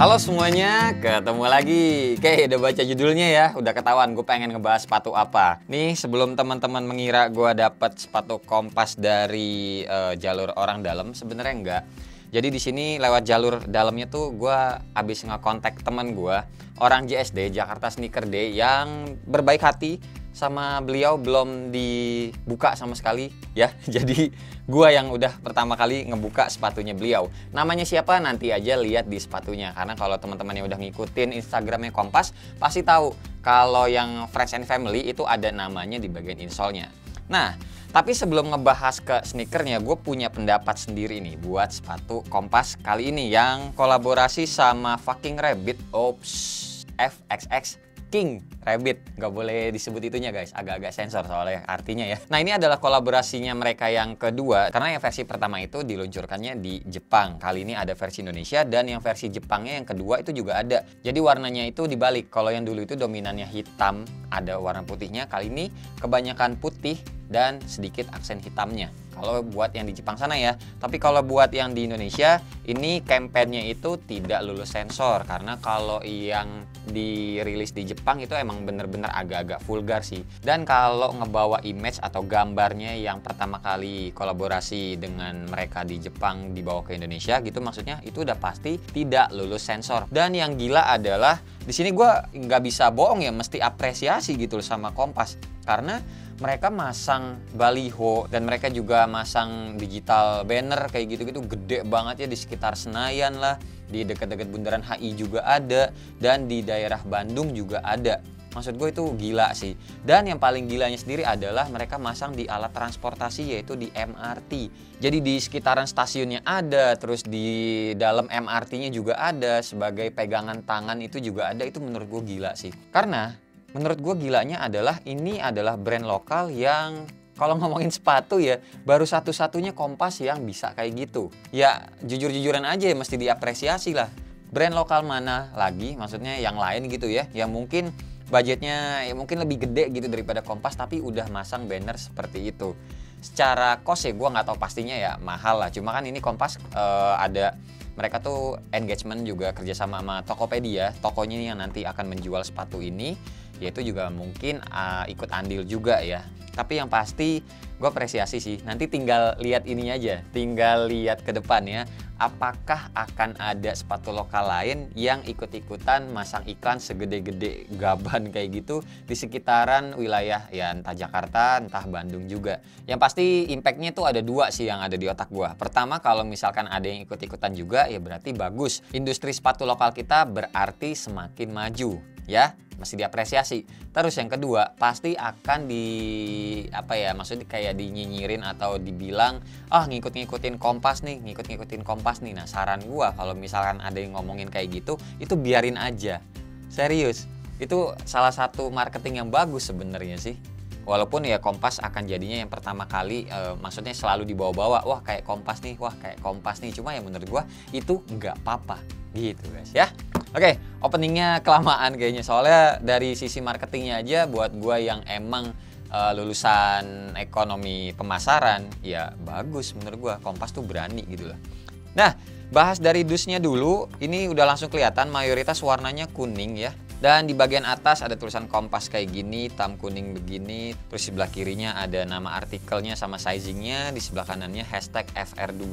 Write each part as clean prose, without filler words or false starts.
Halo semuanya, ketemu lagi. Oke, udah baca judulnya ya, udah ketahuan gue pengen ngebahas sepatu apa. Nih, sebelum teman-teman mengira gue dapet sepatu Kompas dari jalur orang dalam, sebenarnya enggak. Jadi di sini lewat jalur dalamnya tuh gue abis ngekontak teman gue, orang JSD, Jakarta Sneaker Day, yang berbaik hati sama beliau belum dibuka sama sekali ya. Jadi gua yang udah pertama kali ngebuka sepatunya beliau. Namanya siapa nanti aja lihat di sepatunya, karena kalau teman-teman yang udah ngikutin Instagramnya Kompas pasti tahu kalau yang Friends and Family itu ada namanya di bagian insole-nya. Nah, tapi sebelum ngebahas ke sneakernya, gue punya pendapat sendiri nih buat sepatu Kompas kali ini yang kolaborasi sama Fucking Rabbit. Ops, FXX King Rabbit, nggak boleh disebut itunya guys, agak-agak sensor soalnya artinya ya. Nah, ini adalah kolaborasinya mereka yang kedua, karena yang versi pertama itu diluncurkannya di Jepang. Kali ini ada versi Indonesia, dan yang versi Jepangnya yang kedua itu juga ada. Jadi warnanya itu dibalik, kalau yang dulu itu dominannya hitam, ada warna putihnya. Kali ini kebanyakan putih dan sedikit aksen hitamnya kalau buat yang di Jepang sana ya. Tapi kalau buat yang di Indonesia, ini kampanyenya itu tidak lulus sensor, karena kalau yang dirilis di Jepang itu emang bener-bener agak-agak vulgar sih. Dan kalau ngebawa image atau gambarnya yang pertama kali kolaborasi dengan mereka di Jepang dibawa ke Indonesia gitu, maksudnya itu udah pasti tidak lulus sensor. Dan yang gila adalah di sini gue nggak bisa bohong ya, mesti apresiasi gitu loh sama Kompas, karena mereka masang baliho dan mereka juga masang digital banner kayak gitu-gitu gede banget ya di sekitar Senayan lah, di dekat-dekat Bundaran HI juga ada, dan di daerah Bandung juga ada. Maksud gue itu gila sih. Dan yang paling gilanya sendiri adalah mereka masang di alat transportasi, yaitu di MRT. Jadi di sekitaran stasiunnya ada, terus di dalam MRT-nya juga ada, sebagai pegangan tangan itu juga ada. Itu menurut gue gila sih. Karena menurut gue gilanya adalah ini adalah brand lokal yang kalau ngomongin sepatu ya baru satu-satunya Kompas yang bisa kayak gitu. Ya jujur-jujuran aja ya, mesti diapresiasi lah. Brand lokal mana lagi, maksudnya yang lain gitu ya, yang mungkin budgetnya ya mungkin lebih gede gitu daripada Kompas, tapi udah masang banner seperti itu. Secara cost ya gue nggak tahu pastinya ya, mahal lah. Cuma kan ini Kompas ada, mereka tuh engagement juga kerjasama sama Tokopedia, tokonya yang nanti akan menjual sepatu ini, yaitu juga mungkin ikut andil juga ya. Tapi yang pasti gue apresiasi sih. Nanti tinggal lihat ini aja, tinggal lihat ke depannya, apakah akan ada sepatu lokal lain yang ikut-ikutan masang iklan segede-gede gaban kayak gitu di sekitaran wilayah ya, entah Jakarta, entah Bandung juga. Yang pasti impactnya tuh ada dua sih yang ada di otak gue. Pertama, kalau misalkan ada yang ikut-ikutan juga ya berarti bagus. Industri sepatu lokal kita berarti semakin maju ya, masih diapresiasi. Terus yang kedua, pasti akan maksudnya kayak dinyinyirin atau dibilang ngikut-ngikutin Kompas nih, ngikut-ngikutin Kompas nih. Nah, saran gua kalau misalkan ada yang ngomongin kayak gitu, itu biarin aja. Serius, itu salah satu marketing yang bagus sebenarnya sih. Walaupun ya Kompas akan jadinya yang pertama kali, maksudnya selalu dibawa-bawa, wah kayak Kompas nih, wah kayak Kompas nih. Cuma ya menurut gua itu nggak apa-apa gitu guys ya. Oke, openingnya kelamaan kayaknya, soalnya dari sisi marketingnya aja buat gua yang emang lulusan ekonomi pemasaran ya bagus menurut gua. Kompas tuh berani gitu lah. Nah, bahas dari dusnya dulu. Ini udah langsung kelihatan mayoritas warnanya kuning ya. Dan di bagian atas ada tulisan Kompas kayak gini, hitam kuning begini. Terus di sebelah kirinya ada nama artikelnya sama sizingnya. Di sebelah kanannya hashtag FR2.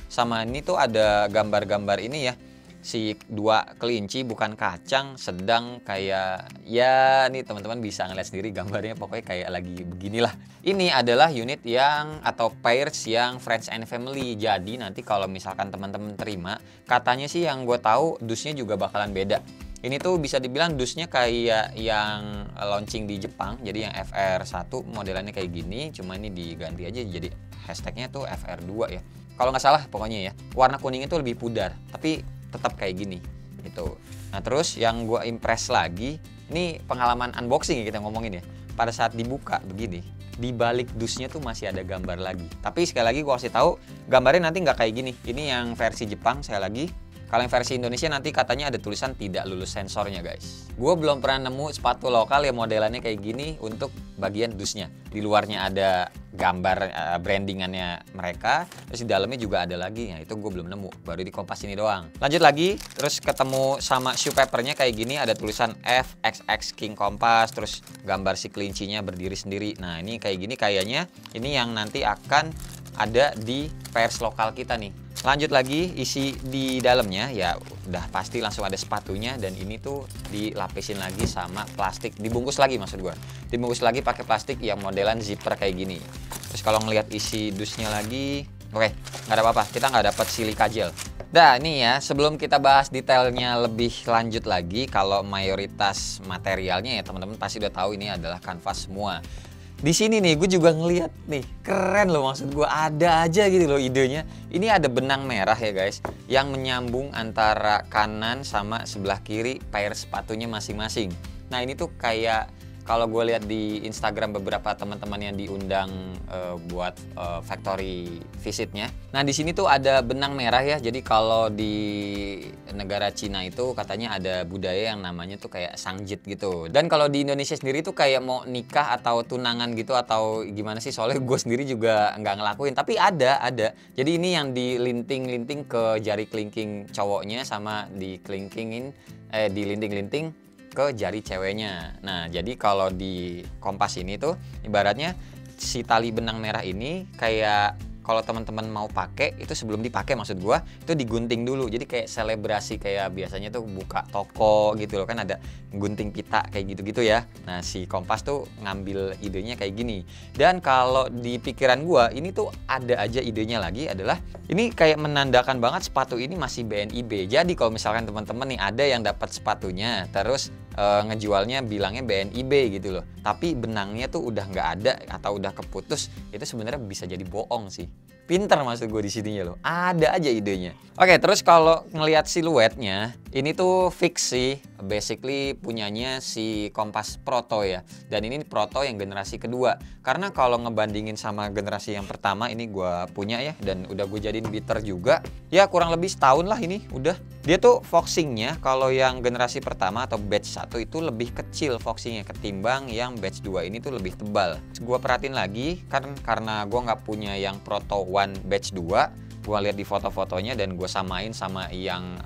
Sama ini tuh ada gambar-gambar ini ya, si dua kelinci bukan kacang, sedang kayak ya, nih teman-teman bisa ngeliat sendiri gambarnya, pokoknya kayak lagi beginilah. Ini adalah unit yang atau pairs yang Friends and Family. Jadi nanti kalau misalkan teman-teman terima, katanya sih yang gue tahu dusnya juga bakalan beda. Ini tuh bisa dibilang dusnya kayak yang launching di Jepang. Jadi yang FR1 modelannya kayak gini, cuma ini diganti aja jadi hashtagnya tuh FR2 ya. Kalau nggak salah pokoknya ya. Warna kuningnya tuh lebih pudar, tapi tetap kayak gini gitu. Nah, terus yang gue impress lagi, ini pengalaman unboxing ya kita ngomongin ya. Pada saat dibuka begini, di balik dusnya tuh masih ada gambar lagi. Tapi sekali lagi gue kasih tahu, gambarnya nanti nggak kayak gini. Ini yang versi Jepang, saya lagi. Kalau yang versi Indonesia nanti katanya ada tulisan tidak lulus sensornya guys. Gue belum pernah nemu sepatu lokal yang modelannya kayak gini untuk bagian dusnya. Di luarnya ada gambar brandingannya mereka, terus di dalamnya juga ada lagi. Nah itu gue belum nemu, baru di Kompas ini doang. Lanjut lagi, terus ketemu sama shoe papernya kayak gini, ada tulisan FXX King Kompas, terus gambar si kelincinya berdiri sendiri. Nah ini kayak gini kayaknya ini yang nanti akan ada di pairs lokal kita nih. Lanjut lagi, isi di dalamnya ya udah pasti langsung ada sepatunya, dan ini tuh dilapisin lagi sama plastik, dibungkus lagi maksud gua. Dibungkus lagi pakai plastik yang modelan zipper kayak gini. Terus kalau ngelihat isi dusnya lagi, oke, nggak ada apa-apa, kita nggak dapat silika gel. Nah ini ya, sebelum kita bahas detailnya lebih lanjut lagi, kalau mayoritas materialnya ya teman-teman pasti udah tahu ini adalah kanvas semua. Di sini nih gue juga ngeliat nih, keren loh, maksud gue ada aja gitu loh idenya. Ini ada benang merah ya guys, yang menyambung antara kanan sama sebelah kiri pair sepatunya masing-masing. Nah ini tuh kayak kalau gue lihat di Instagram beberapa teman-teman yang diundang buat factory visitnya. Nah di sini tuh ada benang merah ya. Jadi kalau di negara Cina itu katanya ada budaya yang namanya tuh kayak sangjit gitu. Dan kalau di Indonesia sendiri tuh kayak mau nikah atau tunangan gitu atau gimana sih? Soalnya gue sendiri juga nggak ngelakuin. Tapi ada. Jadi ini yang dilinting-linting ke jari kelingking cowoknya sama dilinting-linting ke jari ceweknya. Nah, jadi kalau di Kompas ini tuh ibaratnya si tali benang merah ini kayak kalau teman-teman mau pakai itu sebelum dipakai maksud gua itu digunting dulu. Jadi kayak selebrasi kayak biasanya tuh buka toko gitu loh, kan ada gunting pita kayak gitu-gitu ya. Nah, si Kompas tuh ngambil idenya kayak gini. Dan kalau di pikiran gua ini tuh ada aja idenya lagi adalah ini kayak menandakan banget sepatu ini masih BNIB. Jadi kalau misalkan teman-teman nih ada yang dapat sepatunya terus ngejualnya bilangnya BNIB gitu loh, tapi benangnya tuh udah nggak ada atau udah keputus, itu sebenarnya bisa jadi bohong sih. Pinter maksud gue di sininya loh, ada aja idenya. Oke, terus kalau ngelihat siluetnya ini tuh fix sih, basically punyanya si Kompas Proto ya. Dan ini Proto yang generasi kedua, karena kalau ngebandingin sama generasi yang pertama ini gue punya ya, dan udah gue jadiin beater juga ya, kurang lebih setahun lah ini udah. Dia tuh foxingnya kalau yang generasi pertama atau batch 1 itu lebih kecil foxingnya ketimbang yang batch 2 ini tuh lebih tebal. Gue perhatiin lagi kan karena gue nggak punya yang Proto One batch 2, gue lihat di foto-fotonya dan gue samain sama yang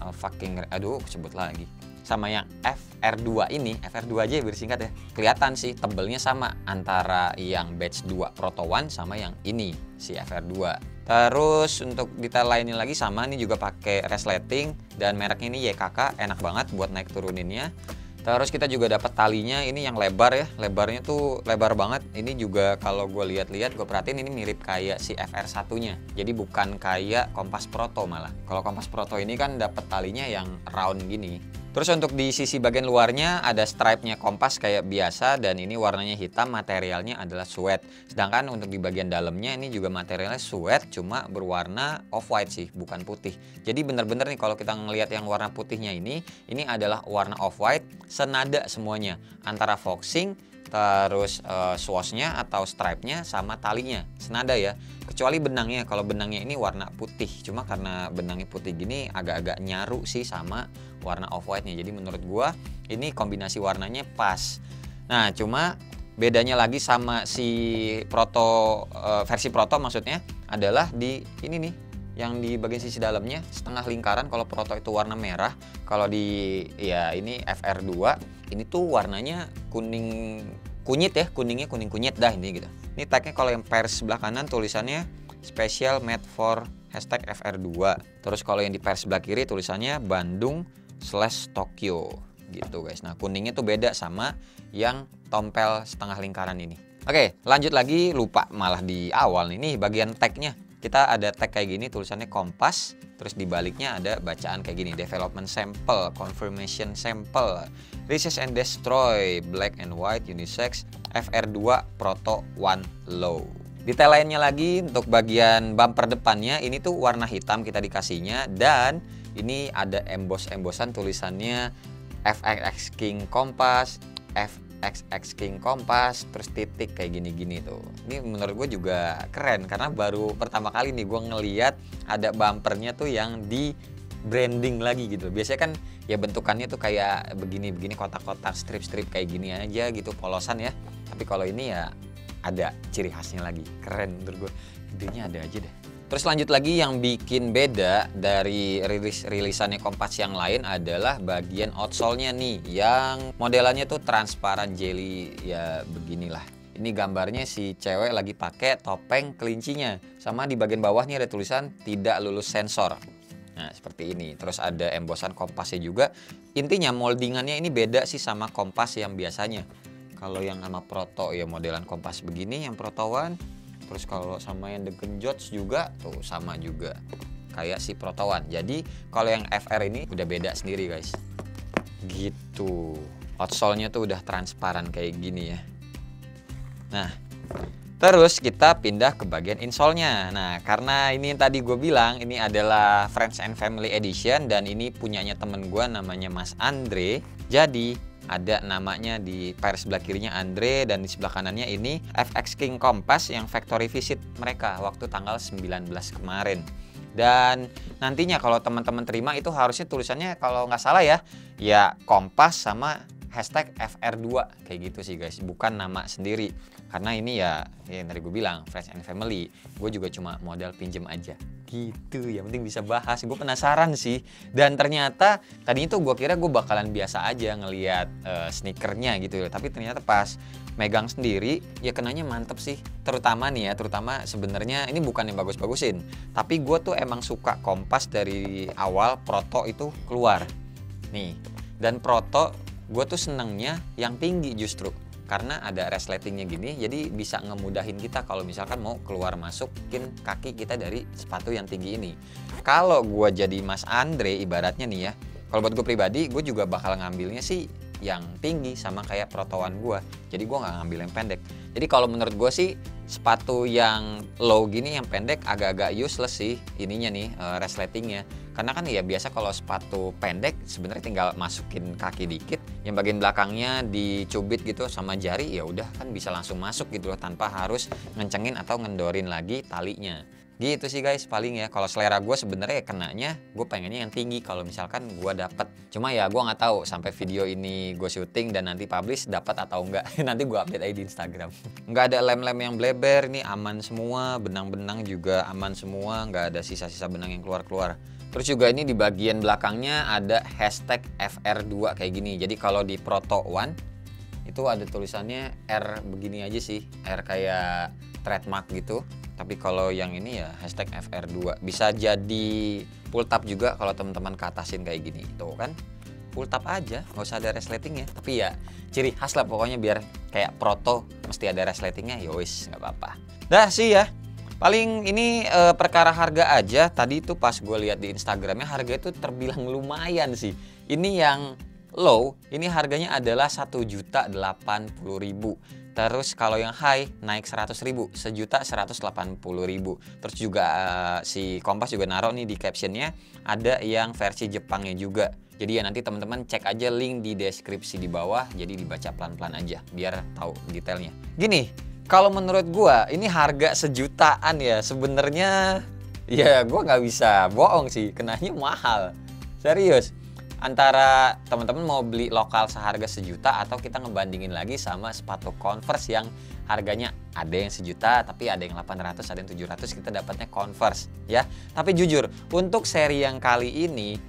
sebut lagi sama yang FR2 ini. FR2 aja biar singkat ya. Kelihatan sih tebelnya sama antara yang batch 2 Proto One sama yang ini si FR2. Terus untuk detail lainnya lagi sama, ini juga pakai resleting dan mereknya ini YKK, enak banget buat naik turuninnya. Terus kita juga dapat talinya ini yang lebar ya, lebarnya tuh lebar banget. Ini juga kalau gue lihat-lihat, gue perhatiin ini mirip kayak si FR1-nya. Jadi bukan kayak Kompas Proto malah. Kalau Kompas Proto ini kan dapat talinya yang round gini. Terus untuk di sisi bagian luarnya ada stripe-nya Kompas kayak biasa, dan ini warnanya hitam, materialnya adalah suede. Sedangkan untuk di bagian dalamnya ini juga materialnya suede, cuma berwarna off-white sih, bukan putih. Jadi bener-bener nih kalau kita ngelihat yang warna putihnya ini adalah warna off-white, senada semuanya antara foxing, terus swoosh-nya atau stripe-nya sama talinya senada ya, kecuali benangnya. Kalau benangnya ini warna putih, cuma karena benangnya putih gini agak-agak nyaru sih sama warna off-white-nya. Jadi menurut gua ini kombinasi warnanya pas. Nah, cuma bedanya lagi sama si Proto versi Proto maksudnya adalah di ini nih, yang di bagian sisi dalamnya setengah lingkaran. Kalau Proto itu warna merah, kalau di ya ini FR2 ini tuh warnanya kuning kunyit ya, kuningnya kuning kunyit dah ini gitu. Ini tagnya kalau yang pairs sebelah kanan tulisannya special made for #FR2. Terus kalau yang di pairs sebelah kiri tulisannya Bandung/Tokyo gitu guys. Nah kuningnya tuh beda sama yang tompel setengah lingkaran ini. Oke, lanjut lagi, lupa malah di awal nih bagian tagnya. Kita ada tag kayak gini tulisannya Kompas, terus di baliknya ada bacaan kayak gini, development sample, confirmation sample, resist and destroy, black and white unisex, FR2 Proto One Low. Detail lainnya lagi untuk bagian bumper depannya ini tuh warna hitam kita dikasihnya, dan ini ada embosan tulisannya FXX King Kompas, FXX King Kompas, terus titik kayak gini-gini tuh. Ini menurut gue juga keren karena baru pertama kali nih gue ngeliat ada bumpernya tuh yang di branding lagi gitu. Biasanya kan ya bentukannya tuh kayak begini-begini, kotak-kotak, strip-strip kayak gini aja gitu, polosan ya. Tapi kalau ini ya ada ciri khasnya lagi. Keren menurut gue. Idenya ada aja deh. Terus lanjut lagi yang bikin beda dari rilisannya Kompas yang lain adalah bagian outsole-nya nih, yang modelannya tuh transparan jelly ya beginilah. Ini gambarnya si cewek lagi pakai topeng kelincinya. Sama di bagian bawah nih ada tulisan tidak lulus sensor. Nah seperti ini. Terus ada embosan Kompasnya juga. Intinya moldingannya ini beda sih sama Kompas yang biasanya. Kalau yang sama Proto ya modelan Kompas begini yang Proto One. Terus kalau sama yang The Genjots juga tuh sama juga kayak si Proto One. Jadi kalau yang FR ini udah beda sendiri guys. Gitu. Outsole-nya tuh udah transparan kayak gini ya. Nah, terus kita pindah ke bagian insole-nya. Nah, karena ini yang tadi gue bilang, ini adalah Friends and Family Edition dan ini punyanya temen gue namanya Mas Andre. Jadi, ada namanya di pair sebelah kirinya Andre dan di sebelah kanannya ini FX King Kompas yang factory visit mereka waktu tanggal 19 kemarin. Dan nantinya kalau teman-teman terima itu harusnya tulisannya kalau nggak salah ya Kompas sama hashtag FR2 kayak gitu sih guys, bukan nama sendiri. Karena ini ya yang tadi gue bilang Friends and Family, gue juga cuma modal pinjem aja gitu, yang penting bisa bahas. Gue penasaran sih, dan ternyata tadinya tuh gue kira gue bakalan biasa aja ngelihat sneakernya gitu, tapi ternyata pas megang sendiri ya kenanya mantep sih. Terutama sebenarnya ini bukan yang bagus-bagusin, tapi gue tuh emang suka Kompas dari awal Proto itu keluar nih. Dan Proto gue tuh senengnya yang tinggi justru karena ada resletingnya gini, jadi bisa ngemudahin kita kalau misalkan mau keluar masukin kaki kita dari sepatu yang tinggi ini. Kalau gue jadi Mas Andre ibaratnya nih ya, kalau buat gue pribadi gue juga bakal ngambilnya sih yang tinggi sama kayak Protowan gue, jadi gue nggak ngambil yang pendek. Jadi kalau menurut gue sih sepatu yang low gini yang pendek agak-agak useless sih ininya nih resletingnya. Karena kan ya biasa kalau sepatu pendek sebenarnya tinggal masukin kaki dikit, yang bagian belakangnya dicubit gitu sama jari ya udah kan bisa langsung masuk gitu loh tanpa harus ngencengin atau ngendorin lagi talinya. Gitu sih guys paling ya. Kalau selera gue sebenarnya kenanya gue pengennya yang tinggi kalau misalkan gue dapet. Cuma ya gue nggak tahu sampai video ini gue syuting dan nanti publish dapat atau enggak. Nanti gue update aja di Instagram. Nggak ada lem-lem yang bleber, ini aman semua. Benang-benang juga aman semua, nggak ada sisa-sisa benang yang keluar-keluar. Terus juga ini di bagian belakangnya ada hashtag FR2 kayak gini. Jadi kalau di Proto One itu ada tulisannya R begini aja sih, R kayak trademark gitu. Tapi kalau yang ini ya hashtag FR2. Bisa jadi pull tab juga kalau teman-teman keatasin kayak gini. Tuh kan, pull tab aja, nggak usah ada resletingnya. Tapi ya ciri khas lah pokoknya biar kayak Proto mesti ada resletingnya. Yowis, nggak apa-apa. Dah sih ya. Paling ini perkara harga aja. Tadi tuh pas gue lihat di Instagramnya harga itu terbilang lumayan sih. Ini yang low, ini harganya adalah 1.080.000. Terus kalau yang high naik 100.000, 1.180.000. Terus juga si Kompas juga naruh nih di captionnya ada yang versi Jepangnya juga. Jadi ya nanti teman-teman cek aja link di deskripsi di bawah. Jadi dibaca pelan-pelan aja biar tahu detailnya. Gini, kalau menurut gua ini harga 1 jutaan ya sebenarnya ya gua nggak bisa bohong sih, kenanya mahal. Serius. Antara teman-teman mau beli lokal seharga 1 juta atau kita ngebandingin lagi sama sepatu Converse yang harganya ada yang 1 juta tapi ada yang 800, ada yang 700, kita dapatnya Converse ya. Tapi jujur untuk seri yang kali ini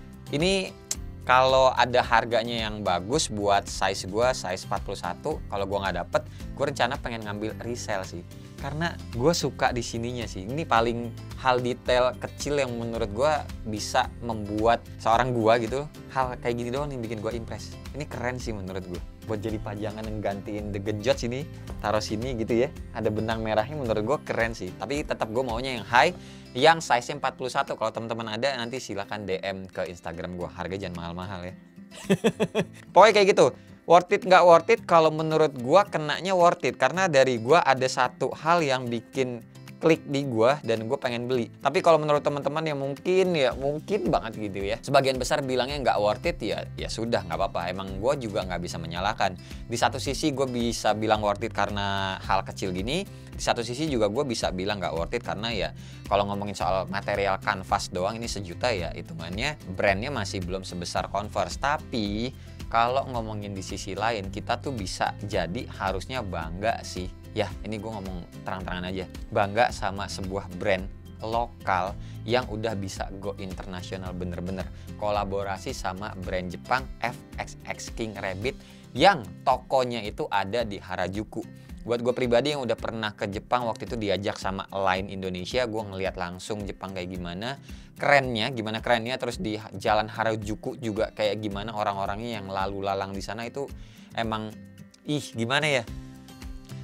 kalau ada harganya yang bagus buat size gua, size 41, kalau gua nggak dapet, gue rencana pengen ngambil resell sih. Karena gue suka di sininya sih. Ini paling hal detail kecil yang menurut gue bisa membuat seorang gue gitu, hal kayak gini doang yang bikin gue impress. Ini keren sih menurut gue. Buat jadi pajangan yang gantiin The Genjots ini, taruh sini gitu ya. Ada benang merahnya, menurut gue keren sih. Tapi tetap gue maunya yang high, yang size 41. Kalau teman-teman ada nanti silahkan DM ke Instagram gue. Harga jangan mahal-mahal ya. Pokoknya kayak gitu. Worth it nggak worth it? Kalau menurut gua kenanya worth it, karena dari gua ada satu hal yang bikin klik di gua dan gue pengen beli. Tapi kalau menurut teman-teman yang mungkin banget gitu ya, sebagian besar bilangnya nggak worth it, ya sudah, nggak apa-apa. Emang gue juga nggak bisa menyalahkan. Di satu sisi gue bisa bilang worth it karena hal kecil gini, di satu sisi juga gue bisa bilang nggak worth it karena ya kalau ngomongin soal material kanvas doang ini sejuta ya, hitungannya brandnya masih belum sebesar Converse. Tapi kalau ngomongin di sisi lain, kita tuh bisa jadi harusnya bangga sih. Ya, ini gue ngomong terang-terangan aja. Bangga sama sebuah brand lokal yang udah bisa go internasional bener-bener. Kolaborasi sama brand Jepang FXX King Rabbit yang tokonya itu ada di Harajuku. Buat gue pribadi yang udah pernah ke Jepang, waktu itu diajak sama Line Indonesia, gue ngeliat langsung Jepang kayak gimana kerennya, terus di Jalan Harajuku juga kayak gimana orang-orangnya yang lalu lalang di sana itu emang gimana ya?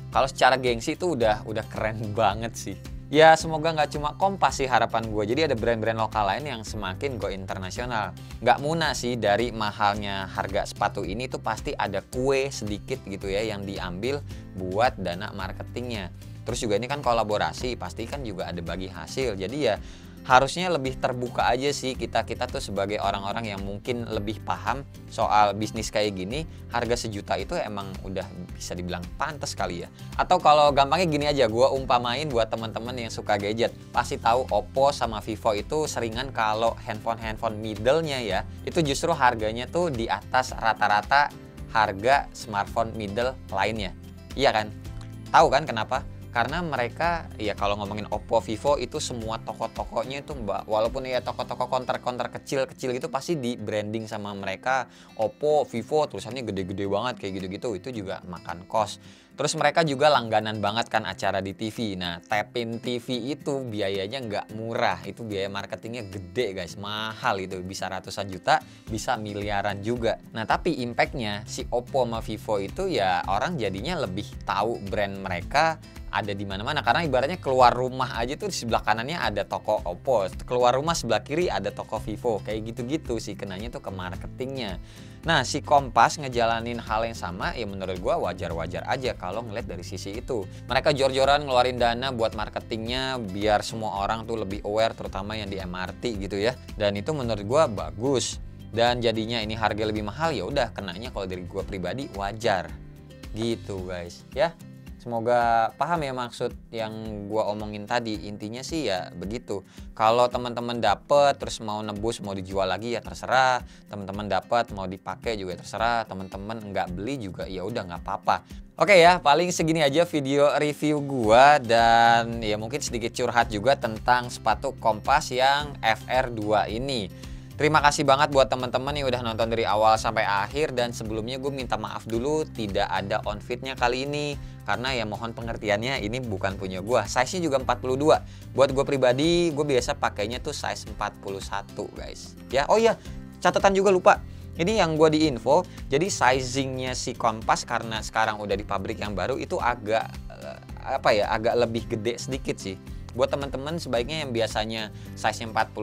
Kalau secara gengsi itu udah keren banget sih. Ya semoga nggak cuma Kompas sih harapan gue. Jadi ada brand-brand lokal lain yang semakin go internasional. Nggak muna sih dari mahalnya harga sepatu ini tuh pasti ada kue sedikit gitu ya yang diambil buat dana marketingnya. Terus juga ini kan kolaborasi, pasti kan juga ada bagi hasil. Jadi ya harusnya lebih terbuka aja sih kita tuh sebagai orang-orang yang mungkin lebih paham soal bisnis kayak gini. Harga sejuta itu emang udah bisa dibilang pantas kali ya. Atau kalau gampangnya gini aja, gue umpamain buat teman-teman yang suka gadget, pasti tahu Oppo sama Vivo itu seringan kalau handphone middle-nya ya, itu justru harganya tuh di atas rata-rata harga smartphone middle lainnya. Iya kan? Tahu kan kenapa? Karena mereka ya kalau ngomongin Oppo, Vivo itu semua toko-tokonya itu walaupun ya toko-toko counter kecil-kecil gitu pasti di branding sama mereka Oppo, Vivo, tulisannya gede-gede banget kayak gitu-gitu, itu juga makan kos. Terus mereka juga langganan banget kan acara di TV. Nah, tapin TV itu biayanya nggak murah, itu biaya marketingnya gede guys, mahal itu, bisa ratusan juta, bisa miliaran juga. Nah, tapi impactnya si Oppo sama Vivo itu ya orang jadinya lebih tahu brand mereka ada di mana-mana, karena ibaratnya keluar rumah aja tuh di sebelah kanannya ada toko Oppo, keluar rumah sebelah kiri ada toko Vivo, kayak gitu-gitu sih kenanya tuh ke marketingnya. Nah, si Kompas ngejalanin hal yang sama ya menurut gua wajar-wajar aja kalau ngeliat dari sisi itu. Mereka jor-joran ngeluarin dana buat marketingnya biar semua orang tuh lebih aware, terutama yang di MRT gitu ya. Dan itu menurut gua bagus. Dan jadinya ini harga lebih mahal, ya udah kenanya kalau dari gua pribadi wajar. Gitu guys, ya. Semoga paham ya maksud yang gua omongin tadi. Intinya sih ya begitu. Kalau teman-teman dapet terus mau nebus, mau dijual lagi ya terserah. Teman-teman dapat mau dipakai juga terserah. Teman-teman nggak beli juga ya udah nggak apa-apa. Oke ya, paling segini aja video review gua, dan ya mungkin sedikit curhat juga tentang sepatu Kompas yang FR2 ini. Terima kasih banget buat teman-teman yang udah nonton dari awal sampai akhir, dan sebelumnya gue minta maaf dulu tidak ada on fitnya kali ini karena ya mohon pengertiannya, ini bukan punya gue. Size-nya juga 42. Buat gue pribadi, gue biasa pakainya tuh size 41 guys. Ya, oh iya, catatan juga lupa. Ini yang gue di info, jadi sizingnya si Kompas karena sekarang udah di pabrik yang baru itu agak agak lebih gede sedikit sih. Buat teman-teman sebaiknya yang biasanya size 41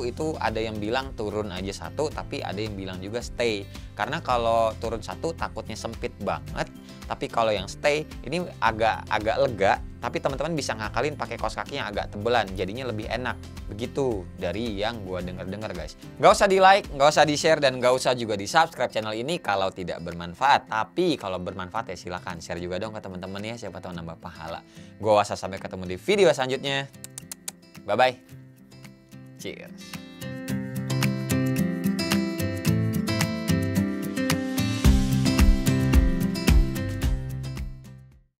itu ada yang bilang turun aja satu, tapi ada yang bilang juga stay. Karena kalau turun satu takutnya sempit banget, tapi kalau yang stay ini agak lega, tapi teman-teman bisa ngakalin pakai kaos kaki yang agak tebelan, jadinya lebih enak. Begitu dari yang gua denger guys. Gak usah di like, gak usah di share, dan gak usah juga di subscribe channel ini kalau tidak bermanfaat. Tapi kalau bermanfaat ya silahkan share juga dong ke teman-teman ya, siapa tahu nambah pahala. Gua Wasa, sampai ketemu di video selanjutnya. Bye bye. Cheers.